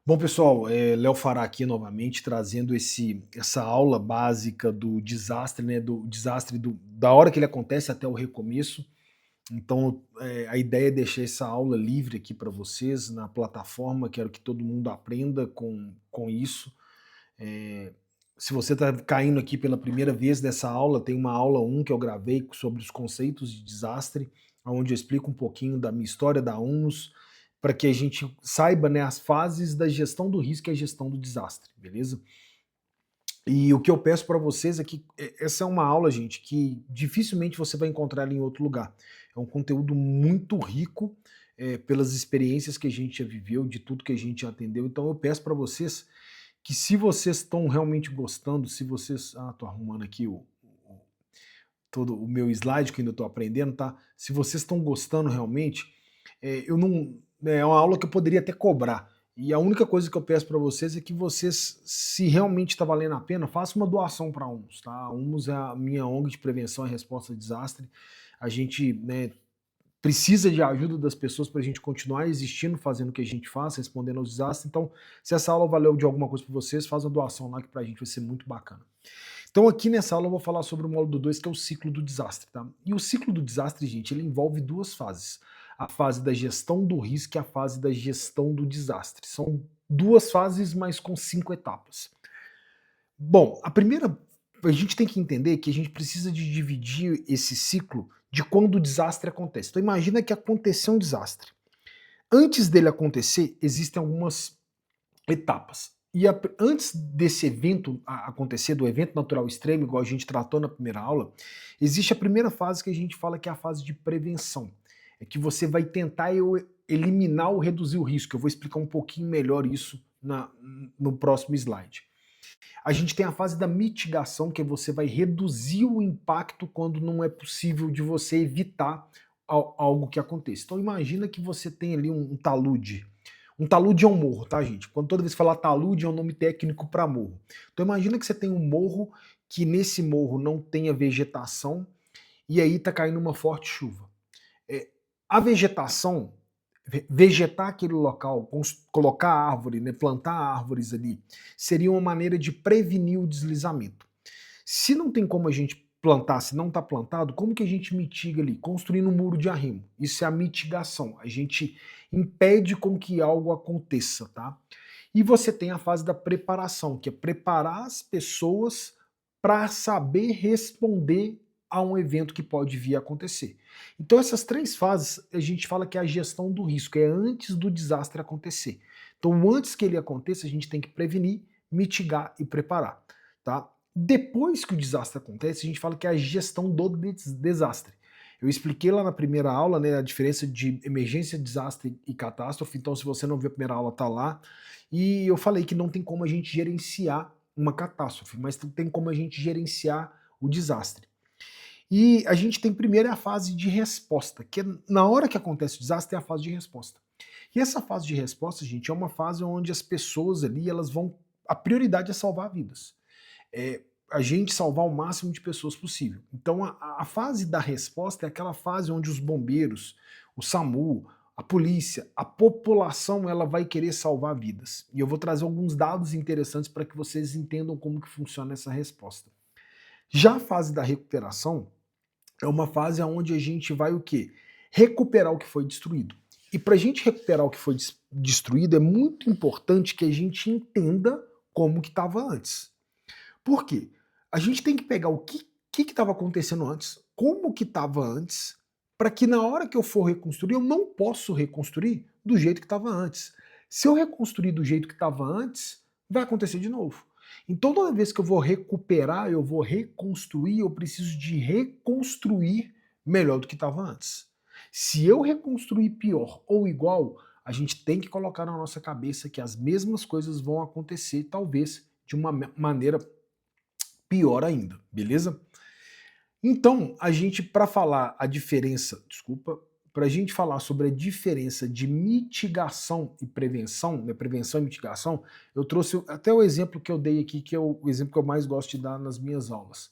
Bom, pessoal, Léo Fará aqui novamente trazendo essa aula básica do desastre, né? Do desastre da hora que ele acontece até o recomeço. Então, a ideia é deixar essa aula livre aqui para vocês na plataforma. Quero que todo mundo aprenda com isso. É, Se você está caindo aqui pela primeira vez dessa aula, tem uma aula 1 que eu gravei sobre os conceitos de desastre, onde eu explico um pouquinho da minha história da UNOS, para que a gente saiba, né, as fases da gestão do risco e a gestão do desastre, beleza? E o que eu peço para vocês é que essa é uma aula, gente, que dificilmente você vai encontrar ela em outro lugar. É um conteúdo muito rico, pelas experiências que a gente já viveu, de tudo que a gente já atendeu. Então eu peço para vocês que, se vocês estão realmente gostando, se vocês. Ah, tô arrumando aqui todo o meu slide que eu ainda estou aprendendo, tá? Se vocês estão gostando realmente, eu não. É uma aula que eu poderia até cobrar. E a única coisa que eu peço para vocês é que vocês, se realmente está valendo a pena, façam uma doação para a UMOS, tá? A UMOS é a minha ONG de prevenção e resposta a desastre. A gente, né, precisa de ajuda das pessoas para a gente continuar existindo, fazendo o que a gente faz, respondendo aos desastres. Então, se essa aula valeu de alguma coisa para vocês, faz uma doação lá que para a gente vai ser muito bacana. Então, aqui nessa aula eu vou falar sobre o módulo 2, que é o ciclo do desastre, tá? E o ciclo do desastre, gente, ele envolve duas fases. A fase da gestão do risco e a fase da gestão do desastre. São duas fases, mas com 5 etapas. Bom, a gente tem que entender que a gente precisa de dividir esse ciclo de quando o desastre acontece. Então imagina que aconteceu um desastre. Antes dele acontecer, existem algumas etapas. Antes desse evento acontecer, do evento natural extremo, igual a gente tratou na primeira aula, existe a primeira fase que a gente fala que é a fase de prevenção. É que você vai tentar eliminar ou reduzir o risco. Eu vou explicar um pouquinho melhor isso no próximo slide. A gente tem a fase da mitigação, que você vai reduzir o impacto quando não é possível de você evitar algo que aconteça. Então imagina que você tem ali um talude. Um talude é um morro, tá, gente? Quando toda vez que falar talude é um nome técnico para morro. Então imagina que você tem um morro, que nesse morro não tenha vegetação e aí tá caindo uma forte chuva. A vegetação, vegetar aquele local, colocar árvore, né, plantar árvores ali, seria uma maneira de prevenir o deslizamento. Se não tem como a gente plantar, se não está plantado, como que a gente mitiga ali? Construindo um muro de arrimo. Isso é a mitigação. A gente impede com que algo aconteça, tá? E você tem a fase da preparação, que é preparar as pessoas para saber responder a um evento que pode vir a acontecer. Então essas três fases a gente fala que é a gestão do risco, é antes do desastre acontecer. Então antes que ele aconteça, a gente tem que prevenir, mitigar e preparar, tá? Depois que o desastre acontece, a gente fala que é a gestão do desastre. Eu expliquei lá na primeira aula, né, a diferença de emergência, desastre e catástrofe. Então, se você não viu a primeira aula, tá lá. E eu falei que não tem como a gente gerenciar uma catástrofe, mas tem como a gente gerenciar o desastre. E a gente tem primeiro a fase de resposta, que na hora que acontece o desastre é a fase de resposta. E essa fase de resposta, gente, é uma fase onde as pessoas ali, elas vão, a prioridade é salvar vidas. É a gente salvar o máximo de pessoas possível. Então a fase da resposta é aquela fase onde os bombeiros, o SAMU, a polícia, a população, ela vai querer salvar vidas. E eu vou trazer alguns dados interessantes para que vocês entendam como que funciona essa resposta. Já a fase da recuperação é uma fase onde a gente vai o quê? Recuperar o que foi destruído. E para a gente recuperar o que foi destruído, é muito importante que a gente entenda como que estava antes. Por quê? A gente tem que pegar o que estava acontecendo antes, como que estava antes, para que na hora que eu for reconstruir, eu não posso reconstruir do jeito que estava antes. Se eu reconstruir do jeito que estava antes, vai acontecer de novo. Então, toda vez que eu vou recuperar, eu vou reconstruir, eu preciso de reconstruir melhor do que estava antes. Se eu reconstruir pior ou igual, a gente tem que colocar na nossa cabeça que as mesmas coisas vão acontecer, talvez de uma maneira pior ainda, beleza? Então, a gente, para falar a diferença, desculpa, para a gente falar sobre a diferença de mitigação e prevenção, né, prevenção e mitigação, eu trouxe até o exemplo que eu dei aqui, que é o exemplo que eu mais gosto de dar nas minhas aulas.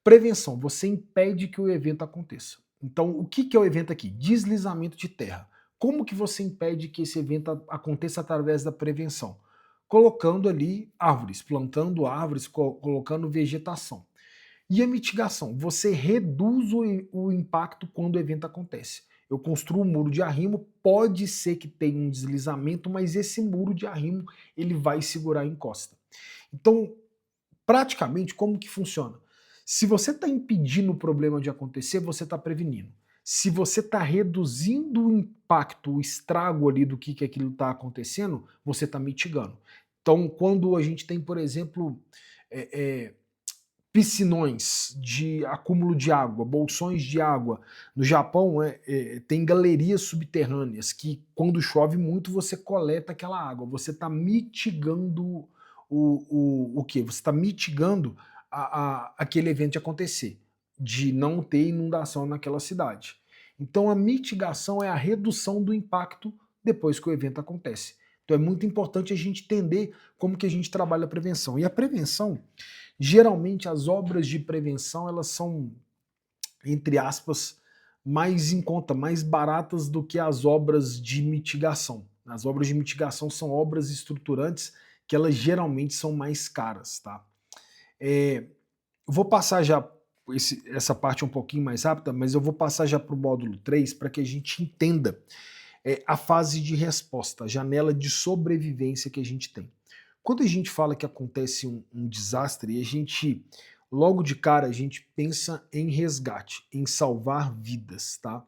Prevenção, você impede que o evento aconteça. Então, o que é o evento aqui? Deslizamento de terra. Como que você impede que esse evento aconteça através da prevenção? colocando ali árvores, plantando árvores, colocando vegetação. E a mitigação? Você reduz o impacto quando o evento acontece. Eu construo um muro de arrimo, pode ser que tenha um deslizamento, mas esse muro de arrimo ele vai segurar a encosta. Então, praticamente, como que funciona? Se você está impedindo o problema de acontecer, você está prevenindo. Se você está reduzindo o impacto, o estrago ali do que aquilo está acontecendo, você está mitigando. Então, quando a gente tem, por exemplo, é, é, piscinões de acúmulo de água, bolsões de água. No Japão tem galerias subterrâneas que, quando chove muito, você coleta aquela água. Você está mitigando o quê? Você está mitigando aquele evento de acontecer, de não ter inundação naquela cidade. Então a mitigação é a redução do impacto depois que o evento acontece. Então é muito importante a gente entender como que a gente trabalha a prevenção. E a prevenção, geralmente as obras de prevenção, elas são, entre aspas, mais em conta, mais baratas do que as obras de mitigação. As obras de mitigação são obras estruturantes que elas geralmente são mais caras, tá? Vou passar já essa parte um pouquinho mais rápida, mas eu vou passar já para o módulo 3 para que a gente entenda a fase de resposta, a janela de sobrevivência que a gente tem. Quando a gente fala que acontece um desastre, a gente, logo de cara, a gente pensa em resgate, em salvar vidas, tá?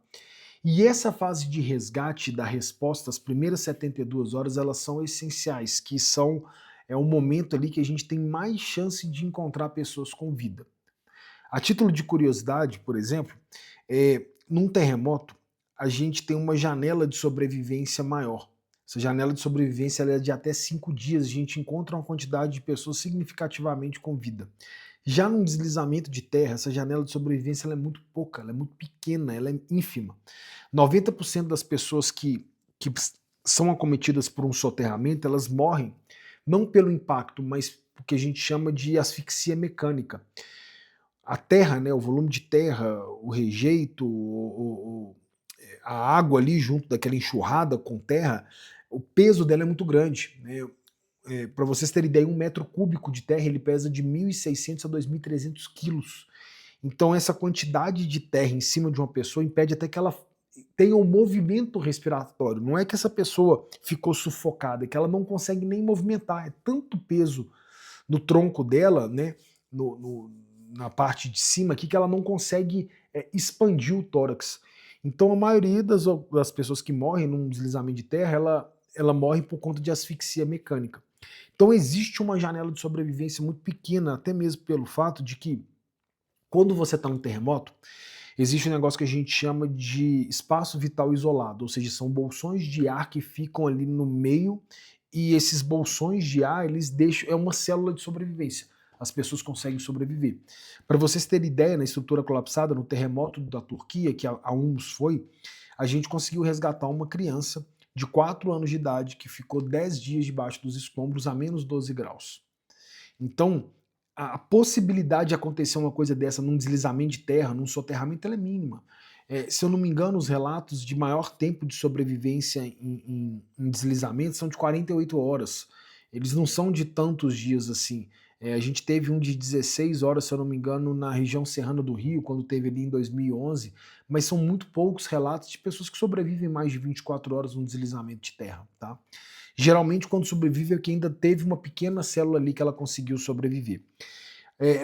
E essa fase de resgate da resposta, as primeiras 72 horas, elas são essenciais, que são um momento ali que a gente tem mais chance de encontrar pessoas com vida. A título de curiosidade, por exemplo, num terremoto, a gente tem uma janela de sobrevivência maior. Essa janela de sobrevivência é de até 5 dias, a gente encontra uma quantidade de pessoas significativamente com vida. Já num deslizamento de terra, essa janela de sobrevivência ela é muito pouca, ela é muito pequena, ela é ínfima. 90% das pessoas que são acometidas por um soterramento, elas morrem não pelo impacto, mas o que a gente chama de asfixia mecânica. A terra, né, o volume de terra, o rejeito, a água ali junto daquela enxurrada com terra, o peso dela é muito grande, né? Para vocês terem ideia, 1 metro cúbico de terra ele pesa de 1.600 a 2.300 quilos. Então essa quantidade de terra em cima de uma pessoa impede até que ela tenha um movimento respiratório. Não é que essa pessoa ficou sufocada, é que ela não consegue nem movimentar. É tanto peso no tronco dela, né, na parte de cima aqui, que ela não consegue expandir o tórax. Então a maioria das pessoas que morrem num deslizamento de terra, ela morre por conta de asfixia mecânica. Então existe uma janela de sobrevivência muito pequena, até mesmo pelo fato de que quando você está num terremoto, existe um negócio que a gente chama de espaço vital isolado, ou seja, são bolsões de ar que ficam ali no meio e esses bolsões de ar, eles deixam, é uma célula de sobrevivência. As pessoas conseguem sobreviver. Para vocês terem ideia, na estrutura colapsada, no terremoto da Turquia, que a Humus foi, a gente conseguiu resgatar uma criança de 4 anos de idade que ficou 10 dias debaixo dos escombros a menos 12 graus. Então, a possibilidade de acontecer uma coisa dessa num deslizamento de terra, num soterramento, ela é mínima. Se eu não me engano, os relatos de maior tempo de sobrevivência em deslizamento são de 48 horas. Eles não são de tantos dias assim. A gente teve um de 16 horas, se eu não me engano, na região serrana do Rio, quando teve ali em 2011, mas são muito poucos relatos de pessoas que sobrevivem mais de 24 horas num deslizamento de terra, tá? Geralmente, quando sobrevive, é que ainda teve uma pequena célula ali que ela conseguiu sobreviver.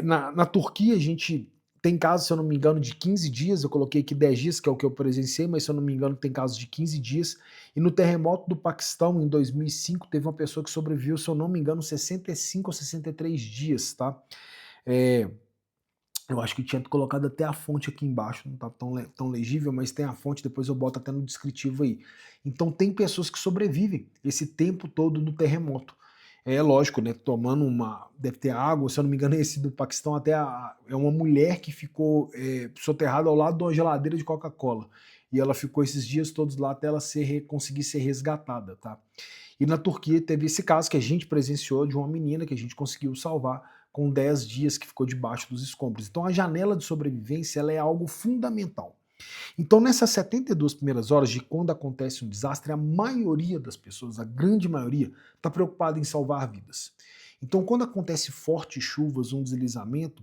Na Turquia, a gente tem casos, se eu não me engano, de 15 dias, eu coloquei aqui 10 dias, que é o que eu presenciei, mas se eu não me engano, tem casos de 15 dias. E no terremoto do Paquistão, em 2005, teve uma pessoa que sobreviveu, se eu não me engano, 65 ou 63 dias, tá? Eu acho que tinha colocado até a fonte aqui embaixo, não tá tão legível, mas tem a fonte, depois eu boto até no descritivo aí. Então tem pessoas que sobrevivem esse tempo todo no terremoto. É lógico, né? Tomando deve ter água, se eu não me engano, esse do Paquistão até é uma mulher que ficou soterrada ao lado de uma geladeira de Coca-Cola. E ela ficou esses dias todos lá até ela conseguir ser resgatada, tá? E na Turquia teve esse caso que a gente presenciou de uma menina que a gente conseguiu salvar com 10 dias que ficou debaixo dos escombros. Então a janela de sobrevivência ela é algo fundamental. Então, nessas 72 primeiras horas de quando acontece um desastre, a maioria das pessoas, a grande maioria, está preocupada em salvar vidas. Então, quando acontece fortes chuvas, um deslizamento,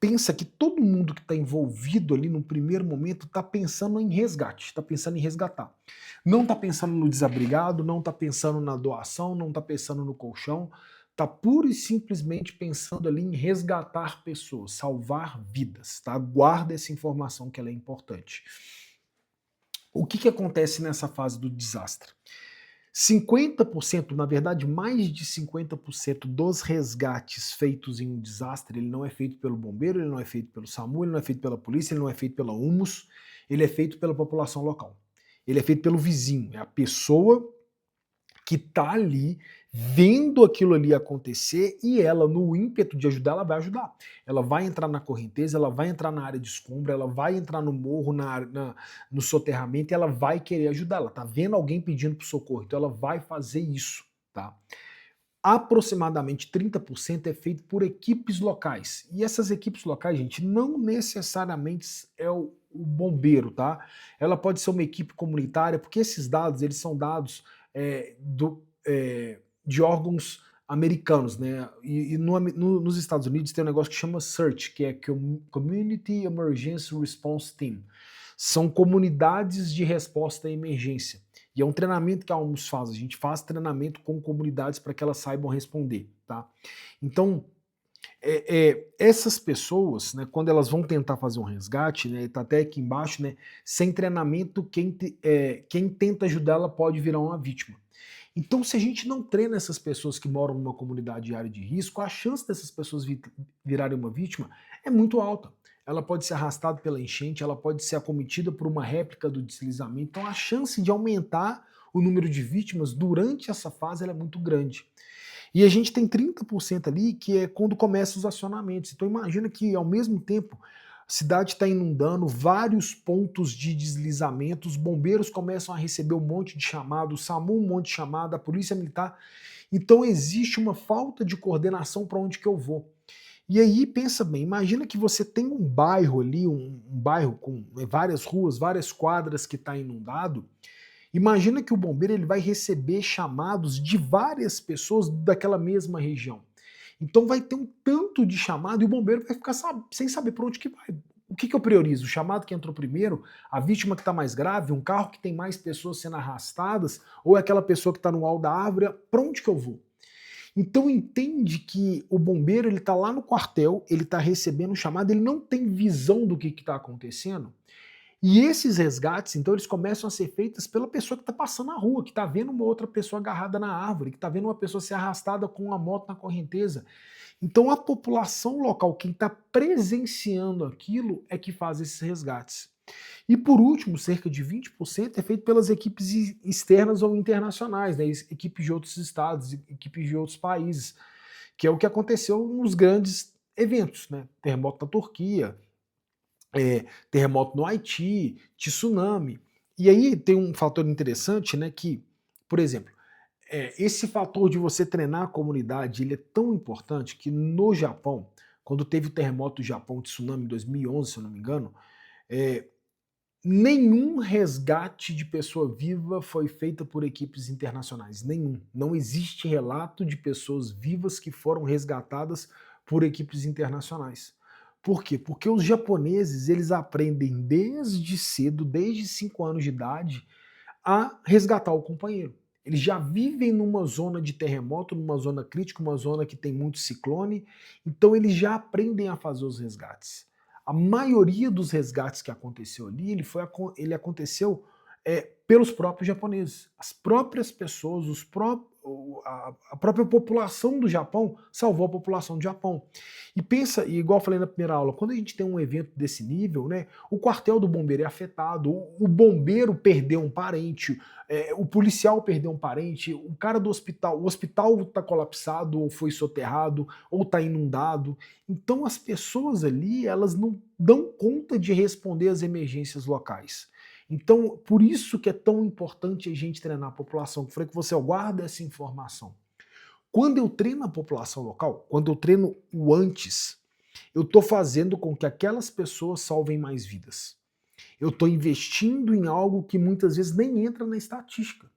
pensa que todo mundo que está envolvido ali no primeiro momento está pensando em resgate, está pensando em resgatar. Não está pensando no desabrigado, não está pensando na doação, não está pensando no colchão, está pura e simplesmente pensando ali em resgatar pessoas, salvar vidas, tá? Guarda essa informação que ela é importante. O que acontece nessa fase do desastre? 50%, na verdade mais de 50% dos resgates feitos em um desastre, ele não é feito pelo bombeiro, ele não é feito pelo SAMU, ele não é feito pela polícia, ele não é feito pela Humus, ele é feito pela população local. Ele é feito pelo vizinho, é a pessoa que tá ali vendo aquilo ali acontecer e ela, no ímpeto de ajudar, ela vai ajudar. Ela vai entrar na correnteza, ela vai entrar na área de escombro, ela vai entrar no morro, no soterramento e ela vai querer ajudar. Ela tá vendo alguém pedindo pro socorro, então ela vai fazer isso, tá? Aproximadamente 30% é feito por equipes locais. E essas equipes locais, gente, não necessariamente é o bombeiro, tá? Ela pode ser uma equipe comunitária, porque esses dados, eles são dados de órgãos americanos, né? E nos Estados Unidos tem um negócio que chama CERT, que é Community Emergency Response Team. São comunidades de resposta à emergência. E é um treinamento que a OMS faz. A gente faz treinamento com comunidades para que elas saibam responder, tá? Então, essas pessoas, né, quando elas vão tentar fazer um resgate, né, tá até aqui embaixo, né, sem treinamento, quem tenta ajudar ela pode virar uma vítima. Então, se a gente não treina essas pessoas que moram numa comunidade de área de risco, a chance dessas pessoas virarem uma vítima é muito alta. Ela pode ser arrastada pela enchente, ela pode ser acometida por uma réplica do deslizamento. Então, a chance de aumentar o número de vítimas durante essa fase ela é muito grande. E a gente tem 30% ali que é quando começam os acionamentos. Então, imagina que, ao mesmo tempo, a cidade está inundando, vários pontos de deslizamento, os bombeiros começam a receber um monte de chamado, o SAMU um monte de chamado, a polícia militar. Então existe uma falta de coordenação para onde que eu vou. E aí, pensa bem, imagina que você tem um bairro ali, um bairro com várias ruas, várias quadras que está inundado. Imagina que o bombeiro ele vai receber chamados de várias pessoas daquela mesma região. Então vai ter um tanto de chamado e o bombeiro vai ficar sem saber para onde que vai. O que eu priorizo? O chamado que entrou primeiro, a vítima que está mais grave, um carro que tem mais pessoas sendo arrastadas, ou é aquela pessoa que está no alto da árvore, para onde que eu vou? Então entende que o bombeiro ele está lá no quartel, ele está recebendo um chamado, ele não tem visão do que está acontecendo, e esses resgates, então, eles começam a ser feitos pela pessoa que está passando na rua, que está vendo uma outra pessoa agarrada na árvore, que está vendo uma pessoa ser arrastada com uma moto na correnteza. Então, a população local, quem está presenciando aquilo, é que faz esses resgates. E por último, cerca de 20% é feito pelas equipes externas ou internacionais, né? Equipes de outros estados, equipes de outros países, que é o que aconteceu nos grandes eventos, né? Terremoto na Turquia, terremoto no Haiti, tsunami. E aí tem um fator interessante, né, que, por exemplo, esse fator de você treinar a comunidade, ele é tão importante que no Japão, quando teve o terremoto do Japão, o tsunami em 2011, se eu não me engano, é, nenhum resgate de pessoa viva foi feito por equipes internacionais, nenhum. Não existe relato de pessoas vivas que foram resgatadas por equipes internacionais. Por quê? Porque os japoneses, eles aprendem desde cedo, desde 5 anos de idade, a resgatar o companheiro. Eles já vivem numa zona de terremoto, numa zona crítica, uma zona que tem muito ciclone, então eles já aprendem a fazer os resgates. A maioria dos resgates que aconteceu ali, ele aconteceu pelos próprios japoneses. As próprias pessoas, a própria população do Japão salvou a população do Japão. E pensa, igual eu falei na primeira aula, quando a gente tem um evento desse nível, né, o quartel do bombeiro é afetado, o bombeiro perdeu um parente, o policial perdeu um parente, o cara do hospital, o hospital está colapsado, ou foi soterrado, ou está inundado. Então as pessoas ali, elas não dão conta de responder às emergências locais. Então, por isso que é tão importante a gente treinar a população. Eu falei que você guarda essa informação. Quando eu treino a população local, quando eu treino o antes, eu estou fazendo com que aquelas pessoas salvem mais vidas. Eu estou investindo em algo que muitas vezes nem entra na estatística.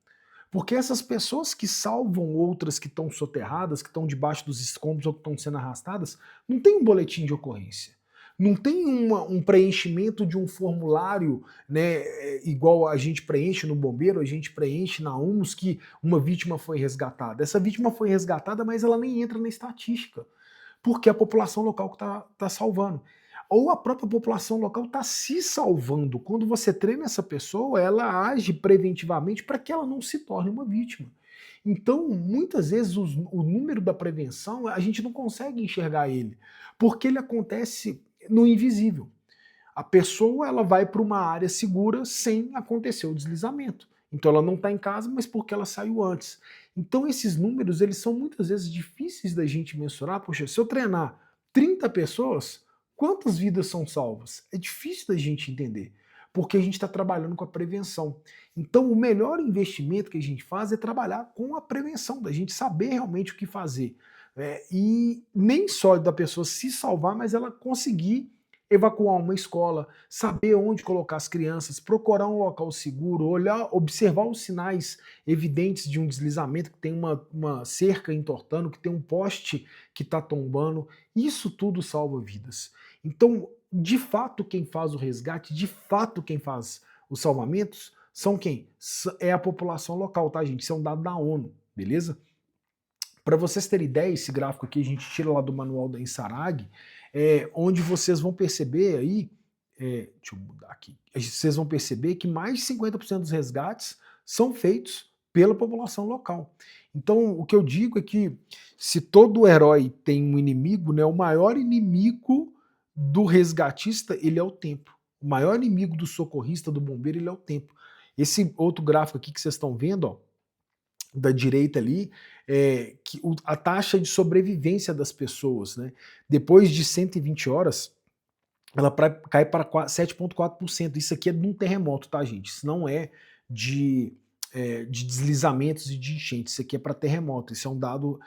Porque essas pessoas que salvam outras que estão soterradas, que estão debaixo dos escombros ou que estão sendo arrastadas, não tem um boletim de ocorrência. Não tem um preenchimento de um formulário, né, igual a gente preenche no bombeiro, a gente preenche na UMS que uma vítima foi resgatada. Essa vítima foi resgatada, mas ela nem entra na estatística, porque a população local que está salvando. Ou a própria população local está se salvando. Quando você treina essa pessoa, ela age preventivamente para que ela não se torne uma vítima. Então, muitas vezes, o número da prevenção, a gente não consegue enxergar ele, porque ele acontece no invisível. A pessoa ela vai para uma área segura sem acontecer o deslizamento. Então ela não está em casa, mas porque ela saiu antes. Então esses números eles são muitas vezes difíceis da gente mensurar. Poxa, se eu treinar 30 pessoas, quantas vidas são salvas? É difícil da gente entender, porque a gente está trabalhando com a prevenção. Então o melhor investimento que a gente faz é trabalhar com a prevenção, da gente saber realmente o que fazer. E nem só da pessoa se salvar, mas ela conseguir evacuar uma escola, saber onde colocar as crianças, procurar um local seguro, olhar, observar os sinais evidentes de um deslizamento, que tem uma cerca entortando, que tem um poste que está tombando. Isso tudo salva vidas. Então, de fato, quem faz o resgate, de fato, quem faz os salvamentos, são quem? É a população local, tá, gente? Isso é um dado da ONU, beleza? Para vocês terem ideia, esse gráfico aqui a gente tira lá do manual da Insarag, onde vocês vão perceber aí, deixa eu mudar aqui, vocês vão perceber que mais de 50% dos resgates são feitos pela população local. Então, o que eu digo é que se todo herói tem um inimigo, né, o maior inimigo do resgatista, ele é o tempo. O maior inimigo do socorrista, do bombeiro, ele é o tempo. Esse outro gráfico aqui que vocês estão vendo, ó, da direita ali, que a taxa de sobrevivência das pessoas, né? Depois de 120 horas, ela cai para 7,4%. Isso aqui é de um terremoto, tá, gente? Isso não é de deslizamentos e de enchentes. Isso aqui é para terremoto. Isso é um dado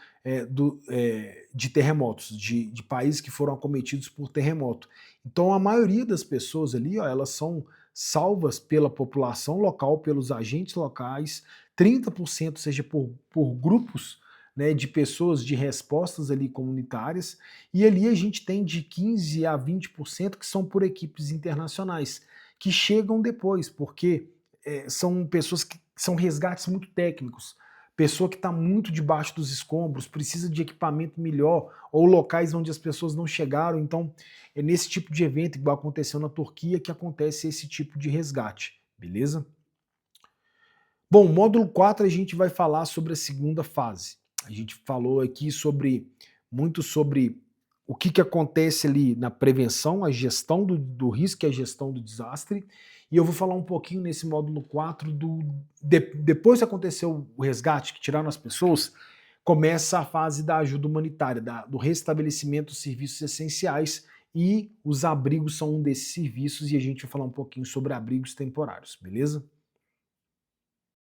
de terremotos, de países que foram acometidos por terremoto. Então, a maioria das pessoas ali, ó, elas são salvas pela população local, pelos agentes locais, 30% seja por grupos, né, de pessoas, de respostas ali comunitárias, e ali a gente tem de 15 a 20% que são por equipes internacionais, que chegam depois, porque são pessoas que são resgates muito técnicos, pessoa que está muito debaixo dos escombros, precisa de equipamento melhor, ou locais onde as pessoas não chegaram, então é nesse tipo de evento, igual aconteceu na Turquia, que acontece esse tipo de resgate, beleza? Bom, módulo 4 a gente vai falar sobre a segunda fase. A gente falou aqui muito sobre o que acontece ali na prevenção, a gestão do risco e a gestão do desastre. E eu vou falar um pouquinho nesse módulo 4 depois que aconteceu o resgate, que tiraram as pessoas, começa a fase da ajuda humanitária, do restabelecimento dos serviços essenciais, e os abrigos são um desses serviços, e a gente vai falar um pouquinho sobre abrigos temporários, beleza?